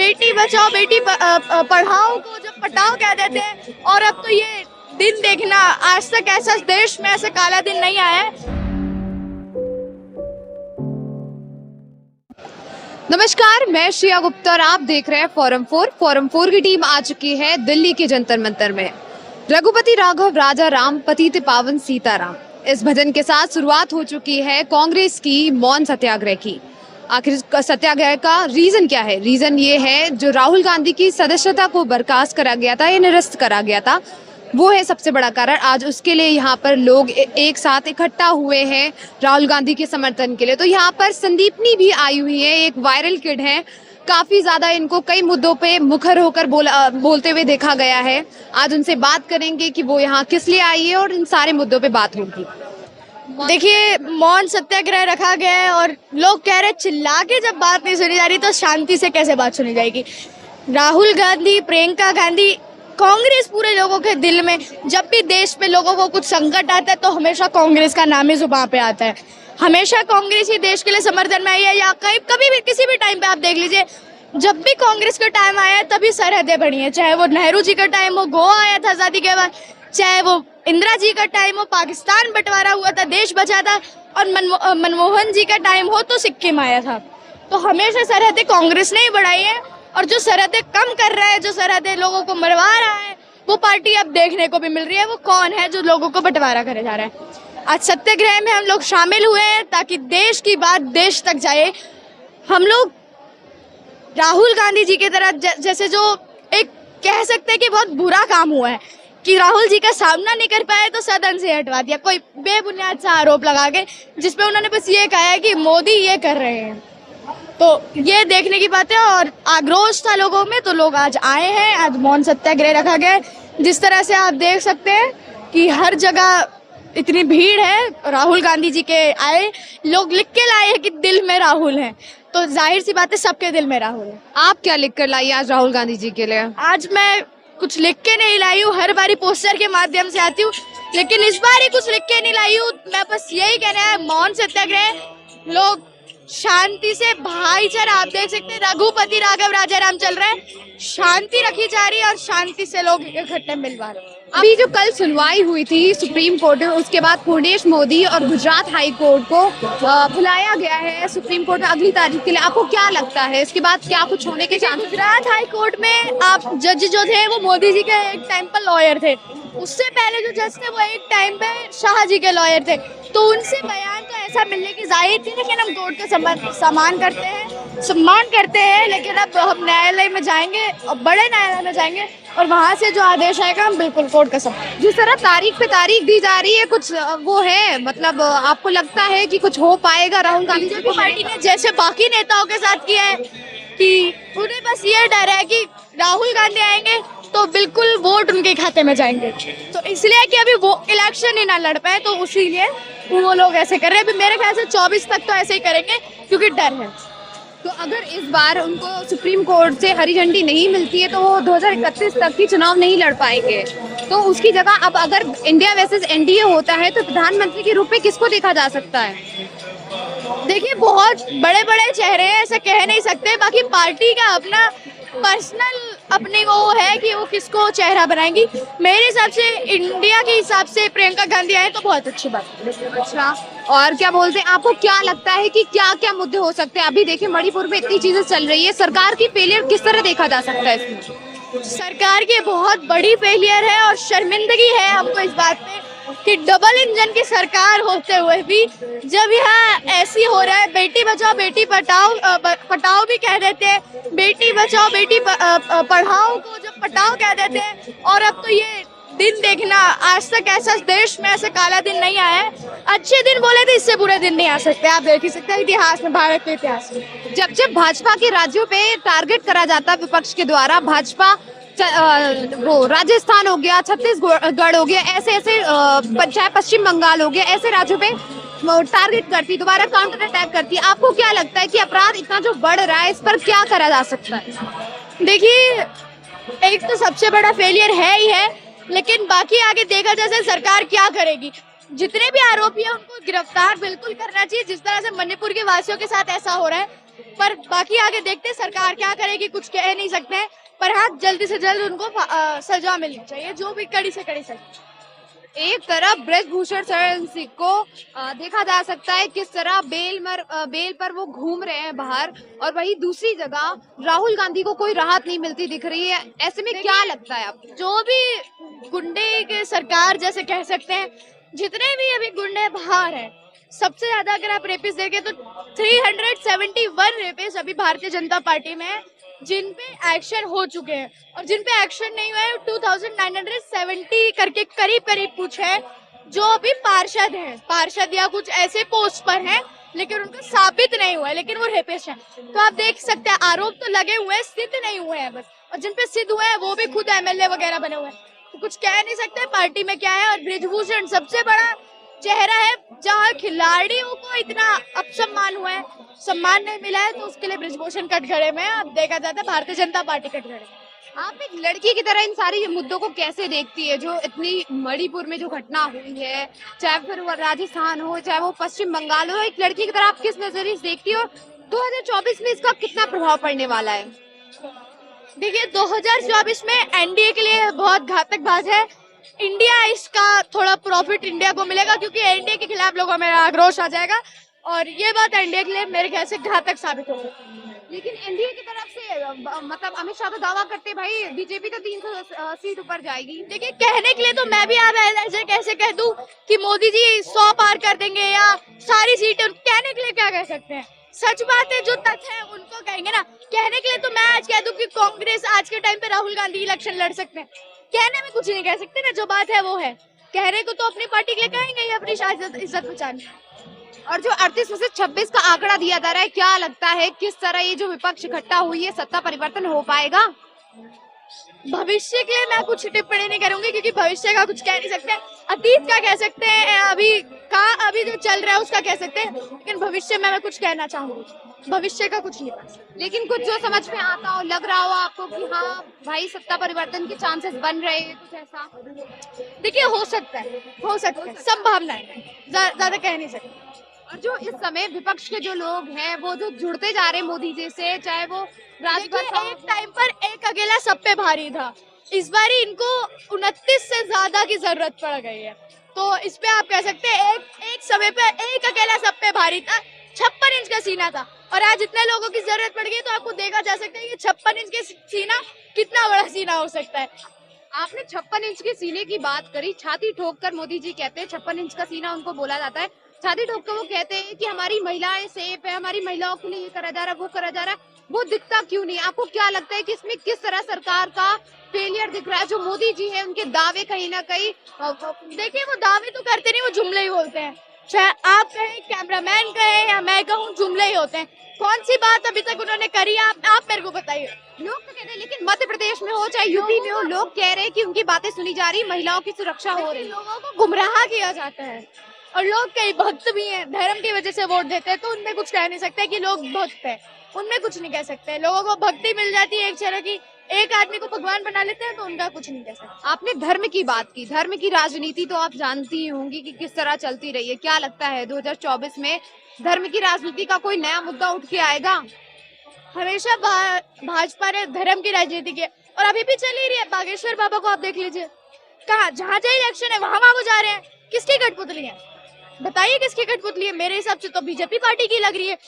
बेटी बचाओ बेटी पढ़ाओ को जब पटाओ कह देते हैं, और अब तो ये दिन देखना, आज तक ऐसा देश में ऐसा काला दिन नहीं आया है। नमस्कार, मैं श्रेया गुप्ता और आप देख रहे हैं फोरम 4 की टीम आ चुकी है दिल्ली के जंतर मंतर में। रघुपति राघव राजा राम पतित पावन सीताराम, इस भजन के साथ शुरुआत हो चुकी है कांग्रेस की मौन सत्याग्रह की। आखिर सत्याग्रह का रीजन क्या है? रीजन ये है जो राहुल गांधी की सदस्यता को बर्खास्त करा गया था या निरस्त करा गया था, वो है सबसे बड़ा कारण। आज उसके लिए यहाँ पर लोग एक साथ इकट्ठा हुए हैं राहुल गांधी के समर्थन के लिए। तो यहाँ पर संदीपनी भी आई हुई है, एक वायरल किड है, काफी ज्यादा इनको कई मुद्दों पे मुखर होकर बोलते हुए देखा गया है। आज उनसे बात करेंगे कि वो यहाँ किस लिए आई है और इन सारे मुद्दों पे बात होगी। देखिए, मौन सत्याग्रह रखा गया है और लोग कह रहे चिल्ला के जब बात नहीं सुनी जा रही तो शांति से कैसे बात सुनी जाएगी। राहुल गांधी, प्रियंका गांधी, कांग्रेस पूरे लोगों के दिल में, जब भी देश में लोगों को कुछ संकट आता है तो हमेशा कांग्रेस का नाम ही जुबान पे आता है। हमेशा कांग्रेस ही देश के लिए समर्थन में आई है, या कभी भी किसी भी टाइम पे आप देख लीजिए, जब भी कांग्रेस का टाइम आया है तभी सरहदें बढ़ी है। चाहे वो नेहरू जी का टाइम हो, गोवा आया था आजादी के बाद, चाहे वो इंदिरा जी का टाइम हो, पाकिस्तान बंटवारा हुआ था, देश बचा था, और मनमोहन जी का टाइम हो तो सिक्किम आया था। तो हमेशा सरहदें कांग्रेस ने ही बढ़ाई है, और जो सरहदें कम कर रहा है, जो सरहदें लोगों को मरवा रहा है, वो पार्टी अब देखने को भी मिल रही है। वो कौन है जो लोगों को बंटवारा करे जा रहा है? आज सत्याग्रह में हम लोग शामिल हुए हैं ताकि देश की बात देश तक जाए। हम लोग राहुल गांधी जी की तरह, जैसे जो एक कह सकते हैं कि बहुत बुरा काम हुआ है कि राहुल जी का सामना नहीं कर पाए तो सदन से हटवा दिया, कोई बेबुनियाद सा आरोप लगा के, जिसपे उन्होंने बस ये कहा है कि मोदी ये कर रहे हैं। तो ये देखने की बात है, और आक्रोश था लोगों में, तो लोग आज आए हैं। आज मौन सत्याग्रह रखा गया है। जिस तरह से आप देख सकते हैं कि हर जगह इतनी भीड़ है, राहुल गांधी जी के आए, लोग लिख के लाए हैं कि दिल में राहुल है, तो जाहिर सी बात है सबके दिल में राहुल है। आप क्या लिख कर लाई आज राहुल गांधी जी के लिए? आज मैं कुछ लिख के नहीं लाई हूँ, हर बारी पोस्टर के माध्यम से आती हूँ, लेकिन इस बार ही कुछ लिख के नहीं लाई हूँ। मैं बस यही कहना है, मौन सत्याग्रह, लोग शांति से, भाईचारा, आप देख सकते हैं रघुपति राघव राजा राम चल रहा है, शांति रखी जा रही है और शांति से लोग इकट्ठे मिल पा रहे हैं। अभी जो कल सुनवाई हुई थी सुप्रीम कोर्ट में, उसके बाद पूर्णेश मोदी और गुजरात हाई कोर्ट को बुलाया गया है सुप्रीम कोर्ट में अगली तारीख के लिए। आपको क्या लगता है इसके बाद क्या कुछ होने के चांस? गुजरात हाई कोर्ट में आप जज जो थे वो मोदी जी के एक टाइम पर लॉयर थे, उससे पहले जो जज थे वो एक टाइम पे शाह जी के लॉयर थे, तो उनसे बयान तो ऐसा मिलने की जाहिर थी। लेकिन हम कोर्ट का सम्मान करते हैं, लेकिन अब हम न्यायालय में जाएंगे, बड़े न्यायालय में जाएंगे, और वहाँ से जो आदेश आएगा हम बिल्कुल कोर्ट का सम्मान। जिस तरह तारीख पे तारीख दी जा रही है, कुछ वो है, मतलब आपको लगता है कि कुछ हो पाएगा राहुल गांधी जी बीजेपी पार्टी ने जैसे बाकी नेताओं के साथ किया है कि उन्हें बस ये डर है कि राहुल गांधी आएंगे तो बिल्कुल वोट उनके खाते में जाएंगे, तो इसलिए कि अभी वो इलेक्शन ही ना लड़ पाए, तो उसीलिए वो लोग ऐसे कर रहे हैं। अभी मेरे ख्याल से 24 तक तो ऐसे ही करेंगे क्योंकि डर है। तो अगर इस बार उनको सुप्रीम कोर्ट से हरी झंडी नहीं मिलती है तो वो 2031 तक की चुनाव नहीं लड़ पाएंगे, तो उसकी जगह अब अगर इंडिया वर्सेस एनडीए होता है तो प्रधानमंत्री के रूप में किसको देखा जा सकता है? देखिए, बहुत बड़े बड़े चेहरे हैं, ऐसा कह नहीं सकते, बाकी पार्टी का अपना पर्सनल अपने वो है कि वो किसको चेहरा बनाएंगी। मेरे हिसाब से इंडिया के हिसाब से प्रियंका गांधी आए तो बहुत अच्छी बात है। अच्छा, और क्या बोलते हैं, आपको क्या लगता है कि क्या क्या मुद्दे हो सकते हैं? अभी देखिए मणिपुर में इतनी चीजें चल रही है, सरकार की फेलियर किस तरह देखा जा सकता है इसमें? सरकार की बहुत बड़ी फेलियर है और शर्मिंदगी है हमको इस बात पे कि डबल इंजन की सरकार होते हुए भी जब यहाँ ऐसी हो रहा है, बेटी बचाओ बेटी पटाओ भी कह देते हैं, बेटी बचाओ बेटी पढ़ाओ को जब पटाओ कह देते हैं, और अब तो ये दिन देखना, आज तक ऐसा देश में ऐसा काला दिन नहीं आया है। अच्छे दिन बोले थे, इससे बुरे दिन नहीं आ सकते। आप देख ही सकते हैं इतिहास में, भारत के इतिहास में जब भाजपा के राज्यों पे टारगेट करा जाता विपक्ष के द्वारा, भाजपा वो राजस्थान हो गया, छत्तीसगढ़ हो गया, ऐसे चाहे पश्चिम बंगाल हो गया, ऐसे राज्यों पे टारगेट करती, दोबारा काउंटर अटैक करती। आपको क्या लगता है कि अपराध इतना जो बढ़ रहा है, इस पर क्या करा जा सकता है? देखिए, एक तो सबसे बड़ा फेलियर है ही है, लेकिन बाकी आगे देखा जैसे सरकार क्या करेगी। जितने भी आरोपी हैं उनको गिरफ्तार बिल्कुल करना चाहिए। जिस तरह से मणिपुर के वासियों के साथ ऐसा हो रहा है, पर बाकी आगे देखते हैं सरकार क्या करेगी, कुछ कह नहीं सकते हैं। पर हाँ, जल्दी से जल्द उनको सजा मिलनी चाहिए, जो भी कड़ी से कड़ी सजा। एक तरफ ब्रजभूषण शरण सिंह को देखा जा सकता है किस तरह बेल पर वो घूम रहे हैं बाहर, और वहीं दूसरी जगह राहुल गांधी को कोई राहत नहीं मिलती दिख रही है। ऐसे में क्या लगता है आपको? जो भी गुंडे के सरकार जैसे कह सकते हैं, जितने भी अभी गुंडे बाहर हैं, सबसे ज्यादा अगर आप रेपिस्ट देखें तो 371 रेपिस्ट अभी भारतीय जनता पार्टी में है, जिन पे एक्शन हो चुके हैं। और जिन पे एक्शन नहीं हुए हैं 2970 करके करीब करीब कुछ है जो अभी पार्षद या कुछ ऐसे पोस्ट पर हैं, लेकिन उनको साबित नहीं हुआ है, लेकिन वो रेपिस्ट हैं। तो आप देख सकते हैं आरोप तो लगे हुए हैं, सिद्ध नहीं हुए हैं बस। और जिन पे सिद्ध हुए हैं वो भी खुद एमएलए वगैरह बने हुए हैं, तो कुछ कह नहीं सकते पार्टी में क्या है। और ब्रिजभूषण सबसे बड़ा चेहरा है, जहाँ खिलाड़ियों को इतना अपसम्मान हुआ है, सम्मान नहीं मिला है, तो उसके लिए ब्रिजभूषण कटघरे में है। अब देखा जाता है भारतीय जनता पार्टी कटघरे में। आप एक लड़की की तरह इन सारी मुद्दों को कैसे देखती है, जो इतनी मणिपुर में जो घटना हुई है, चाहे फिर वो राजस्थान हो, चाहे वो पश्चिम बंगाल हो, एक लड़की की तरह आप किस नजरिए से देखती है, और 2024 में इसका कितना प्रभाव पड़ने वाला है? देखिए, 2024 में एनडीए के लिए बहुत घातक बात है। इंडिया, इसका थोड़ा प्रॉफिट इंडिया को मिलेगा, क्योंकि एनडीए के खिलाफ लोगों में आक्रोश आ जाएगा, और ये बात एनडीए के लिए मेरे ख्याल से घातक साबित होगी। लेकिन एनडीए की तरफ से मतलब अमित शाह तो दावा करते भाई बीजेपी तो 300 सीट ऊपर जाएगी। देखिए, कहने के लिए तो मैं भी आप ऐसे कैसे कह दूं कि मोदी जी 100 पार कर देंगे या सारी सीटें, कहने के लिए क्या कह सकते हैं। सच बात है, जो तथ्य है उनको कहेंगे ना। कहने के लिए तो मैं आज कह दूं कि कांग्रेस आज के टाइम पे राहुल गांधी इलेक्शन लड़ सकते हैं, कहने में कुछ नहीं कह सकते ना, जो बात है वो है। कहने को तो अपनी पार्टी के लिए कहेंगे ही, अपनी इज्जत बचाने। और जो 38 में से 26 का आंकड़ा दिया जा रहा है, क्या लगता है किस तरह ये जो विपक्ष इकट्ठा हुई है, सत्ता परिवर्तन हो पाएगा? भविष्य के लिए मैं कुछ टिप्पणी नहीं करूंगी, क्योंकि भविष्य का कुछ कह नहीं सकते। अतीत का कह सकते हैं, अभी जो चल रहा है उसका कह सकते हैं, लेकिन भविष्य में मैं कुछ कहना चाहूंगी। भविष्य का कुछ नहीं पता, लेकिन कुछ जो समझ में आता हो, लग रहा हो आपको कि हाँ भाई सत्ता परिवर्तन के चांसेस बन रहे हैं, कुछ ऐसा? देखिए, हो सकता है, संभावना है, ज्यादा कह नहीं सकते। और जो इस समय विपक्ष के जो लोग हैं वो जो जुड़ते जा रहे हैं मोदी जी से, चाहे वो राजभर, एक टाइम पर एक अकेला सब पे भारी था, इस बार इनको 29 से ज्यादा की जरूरत पड़ गई है। तो इस पे आप कह सकते हैं एक समय पे एक अकेला सब पे भारी था, 56 इंच का सीना था, और आज इतने लोगों की जरूरत पड़ गई, तो आपको देखा जा सकता है कि 56 इंच के सीना कितना बड़ा सीना हो सकता है। आपने 56 इंच के सीने की बात करी, छाती ठोक कर मोदी जी कहते हैं 56 इंच का सीना उनको बोला जाता है। छाती ठोक कर वो कहते हैं कि हमारी महिलाएं सेफ है, हमारी महिलाओं के लिए ये करा जा रहा है, वो करा जा रहा है, वो दिखता क्यों नहीं? आपको क्या लगता है कि इसमें किस तरह सरकार का फेलियर दिख रहा है? जो मोदी जी है उनके दावे कहीं ना कहीं, देखिए, वो दावे तो करते नहीं, वो जुमले ही बोलते हैं। चाहे आप कहें, कैमरामैन कहे या मैं कहूँ, जुमले ही होते हैं। कौन सी बात अभी तक उन्होंने करी, आप मेरे को बताइए। लोग तो कहते हैं, लेकिन मध्य प्रदेश में हो चाहे यूपी में हो, लोग कह रहे हैं कि उनकी बातें सुनी जा रही, महिलाओं की सुरक्षा हो रही। लोगों को गुमराह किया जाता है, और लोग कई भक्त भी हैं, धर्म की वजह से वोट देते हैं, तो उनमें कुछ कह नहीं सकते कि लोग भक्त हैं, उनमें कुछ नहीं कह सकते। लोगों को भक्ति मिल जाती है एक तरह की, एक आदमी को भगवान बना लेते हैं, तो उनका कुछ नहीं कह सकते। आपने धर्म की बात की, धर्म की राजनीति तो आप जानती ही होंगी कि किस तरह चलती रही है। क्या लगता है 2024 में धर्म की राजनीति का कोई नया मुद्दा उठ के आएगा? हमेशा भाजपा ने धर्म की राजनीति की, और अभी भी चल ही रही है। बागेश्वर बाबा को आप देख लीजिए, कहा जहाँ जहाँ इलेक्शन है वहां वो जा रहे हैं। किसकी कठपुतली है, बताइए किसकी कठपुतली है? मेरे हिसाब से तो बीजेपी पार्टी की लग रही है।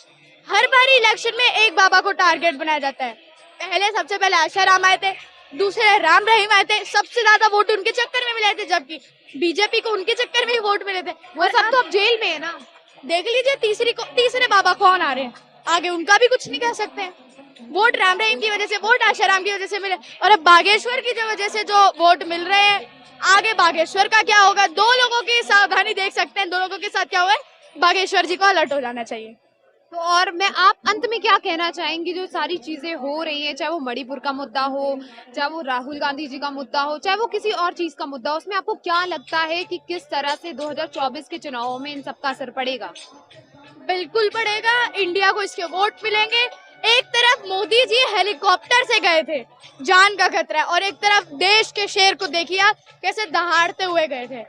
हर बार इलेक्शन में एक बाबा को टारगेट बनाया जाता है। सबसे पहले आशाराम आए थे, दूसरे राम रहीम आए थे, सबसे ज्यादा वोट उनके चक्कर में मिले थे, जबकि बीजेपी को उनके चक्कर में ही वोट मिले थे। वो सब तो अब जेल में है ना। देख लीजिए तीसरे बाबा कौन आ रहे हैं, आगे उनका भी कुछ नहीं कह सकते हैं। वोट राम रहीम की वजह से, वोट आशाराम की वजह से मिले, और अब बागेश्वर की वजह से जो वोट मिल रहे हैं, आगे बागेश्वर का क्या होगा? दो लोगों की सावधानी देख सकते हैं, दो लोगों के साथ क्या हुआ है, बागेश्वर जी को अलर्ट हो जाना चाहिए। तो और मैं आप अंत में क्या कहना चाहेंगी, जो सारी चीजें हो रही हैं, चाहे वो मणिपुर का मुद्दा हो, चाहे वो राहुल गांधी जी का मुद्दा हो, चाहे वो किसी और चीज का मुद्दा हो, उसमें आपको क्या लगता है कि किस तरह से 2024 के चुनावों में इन सबका असर पड़ेगा? बिल्कुल पड़ेगा, इंडिया को इसके वोट मिलेंगे। एक तरफ मोदी जी हेलीकॉप्टर से गए थे, जान का खतरा है, और एक तरफ देश के शेर को देखिए आप कैसे दहाड़ते हुए गए थे।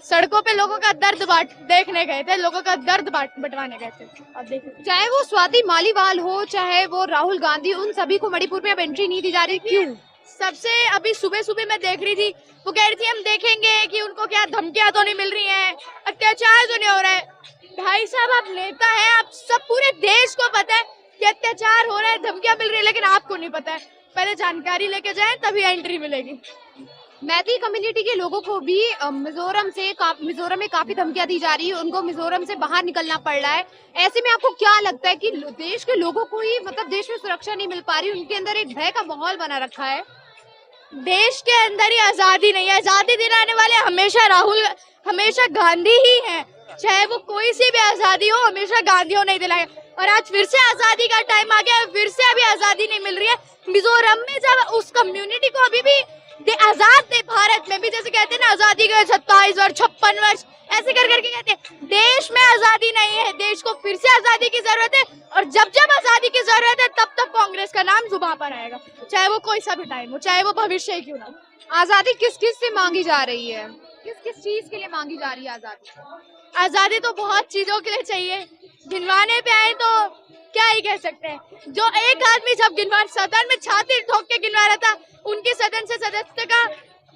सड़कों पे लोगों का दर्द देखने गए थे, लोगों का दर्द बंटवाने गए थे। अब देखिए, चाहे वो स्वाति मालीवाल हो, चाहे वो राहुल गांधी, उन सभी को मणिपुर में अब एंट्री नहीं दी जा रही, क्यों? सबसे अभी सुबह सुबह मैं देख रही थी, वो कह रही थी हम देखेंगे कि उनको क्या धमकियां तो नहीं मिल रही हैं, अत्याचार तो नहीं हो रहा है। भाई साहब, आप नेता हैं, आप सब पूरे देश को पता है कि अत्याचार हो रहा है, धमकियां मिल रही है, लेकिन आपको नहीं पता है। पहले जानकारी लेके जाएं, तभी एंट्री मिलेगी। मैती कम्युनिटी के लोगों को भी मिजोरम में काफी धमकियां दी जा रही है, उनको मिजोरम से बाहर निकलना पड़ रहा है। ऐसे में आपको क्या लगता है कि देश के लोगों को ही मतलब देश में सुरक्षा नहीं मिल पा रही, उनके अंदर एक भय का माहौल बना रखा है? देश के अंदर ही आजादी नहीं है, आजादी दिलाने वाले हमेशा गांधी ही हैं। चाहे वो कोई सी भी आजादी हो, हमेशा गांधियों नहीं दिलाए। और आज फिर से आजादी का टाइम आ गया, फिर से अभी आजादी नहीं मिल रही है। मिजोरम में जब उस कम्युनिटी को अभी भी आजाद थे, भारत में भी जैसे कहते हैं ना आजादी के 27 वर्ष 56 वर्ष ऐसे कर करके कहते हैं, देश में आजादी नहीं है, देश को फिर से आजादी की जरूरत है। और जब जब आजादी की जरूरत है, तब तब कांग्रेस का नाम जुबान पर आएगा, चाहे वो कोई सा भी टाइम हो, चाहे वो भविष्य ही क्यों ना हो। आजादी किस किस से मांगी जा रही है, किस किस चीज के लिए मांगी जा रही है आजादी? आजादी तो बहुत चीजों के लिए चाहिए, गिनवाने पे आए तो क्या ही कह सकते हैं। जो एक आदमी जब सदन में छाती ठोक के गिनवा रहा था, उनकी सदन से सदस्यता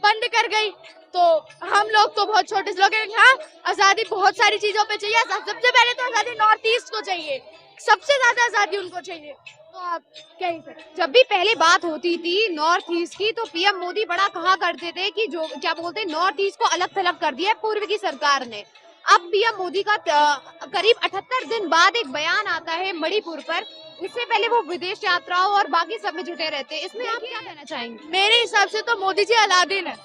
बंद कर गई, तो हम लोग तो बहुत छोटे लोग हैं। हाँ, आजादी बहुत सारी चीजों पे चाहिए। सबसे पहले तो आजादी नॉर्थ ईस्ट को चाहिए, सबसे ज्यादा आजादी उनको चाहिए। तो आप क्या ही सकते। जब भी पहले बात होती थी नॉर्थ ईस्ट की, तो पीएम मोदी बड़ा कहा करते थे कि जो क्या बोलते हैं, नॉर्थ ईस्ट को अलग थलग कर दिया है पूर्व की सरकार ने। अब पीएम मोदी का करीब 78 दिन बाद एक बयान आता है मणिपुर पर। इससे पहले वो विदेश यात्राओं और बाकी सब में जुटे रहते हैं। इसमें आप क्या कहना चाहेंगे? मेरे हिसाब से तो मोदी जी अलादीन है।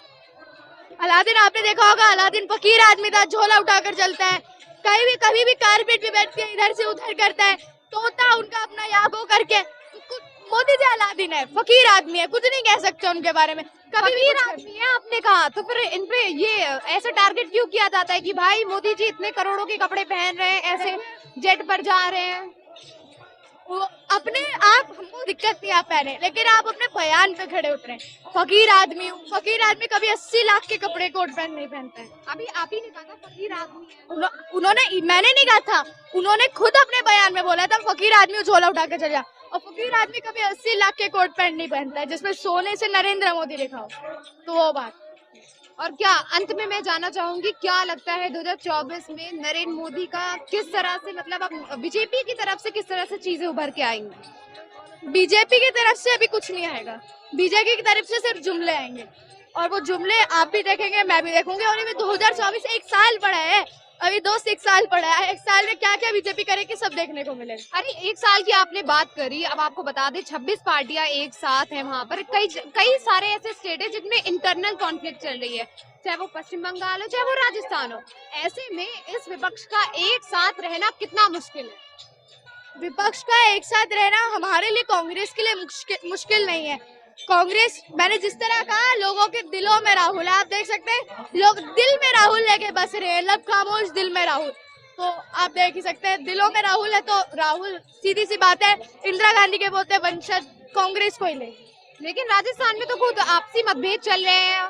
अलादीन आपने देखा होगा, अलादीन फकीर आदमी था, झोला उठाकर चलता है, कभी भी कारपेट पे बैठ के इधर से उधर करता है, तोता उनका अपना यागो करके। मोदी जी अलादीन है, फकीर आदमी है, कुछ नहीं कह सकते उनके बारे में। फकीर आदमी है आपने कहा, तो फिर इन पे ये ऐसे टारगेट क्यों किया जाता है कि भाई मोदी जी इतने करोड़ों के कपड़े पहन रहे हैं, ऐसे जेट पर जा रहे हैं? वो अपने आप, हमको दिक्कत नहीं आप पहने, लेकिन आप अपने बयान पे खड़े उतरे। फकीर आदमी कभी 80 लाख के कपड़े कोट पैंट नहीं पहनते हैं। अभी आप ही ने कहा था फकीर आदमी है। मैंने नहीं कहा था, उन्होंने खुद अपने बयान में बोला था फकीर आदमी झोला उठा के चल जा। और फकीर आदमी कभी 80 लाख के कोट पैंट नहीं पहनता है जिसमें सोने से नरेंद्र मोदी लिखा हो, तो वो बात। और क्या अंत में मैं जानना चाहूंगी, क्या लगता है 2024 में नरेंद्र मोदी का किस तरह से, मतलब अब बीजेपी की तरफ से किस तरह से चीजें उभर के आएंगी? बीजेपी की तरफ से अभी कुछ नहीं आएगा, बीजेपी की तरफ से सिर्फ जुमले आएंगे, और वो जुमले आप भी देखेंगे, मैं भी देखूंगी। और अभी 2024 एक साल पड़ा है, अभी 2 साल पड़ा है। एक साल में क्या क्या बीजेपी करेगी सब देखने को मिलेगा। अरे एक साल की आपने बात करी, अब आपको बता दें 26 पार्टियां एक साथ हैं वहाँ पर। कई सारे ऐसे स्टेट है जिनमें इंटरनल कॉन्फ्लिक्ट चल रही है, चाहे वो पश्चिम बंगाल हो, चाहे वो राजस्थान हो। ऐसे में इस विपक्ष का एक साथ रहना कितना मुश्किल है? विपक्ष का एक साथ रहना हमारे लिए, कांग्रेस के लिए मुश्किल नहीं है। कांग्रेस, मैंने जिस तरह कहा, लोगों के दिलों में राहुल है। आप देख सकते हैं, लोग दिल में राहुल लेके बस रहे हैं, लब खामोश दिल में राहुल। तो आप देख ही सकते हैं, दिलों में राहुल है, तो राहुल, सीधी सी बात है, इंदिरा गांधी के बोलते वंशज कांग्रेस को ही ले। लेकिन राजस्थान में तो खुद आपसी मतभेद चल रहे हैं।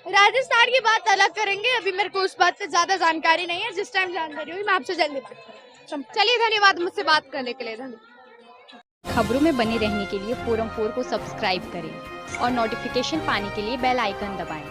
राजस्थान की बात अलग करेंगे, अभी मेरे को उस बात से ज्यादा जानकारी नहीं है। जिस टाइम जानकारी हुई मैं आपसे जल्दी बात करूंगी। चलिए, धन्यवाद मुझसे बात करने के लिए। धन्यवाद। खबरों में बने रहने के लिए फोरम 4 को सब्सक्राइब करें और नोटिफिकेशन पाने के लिए बेल आइकन दबाएं।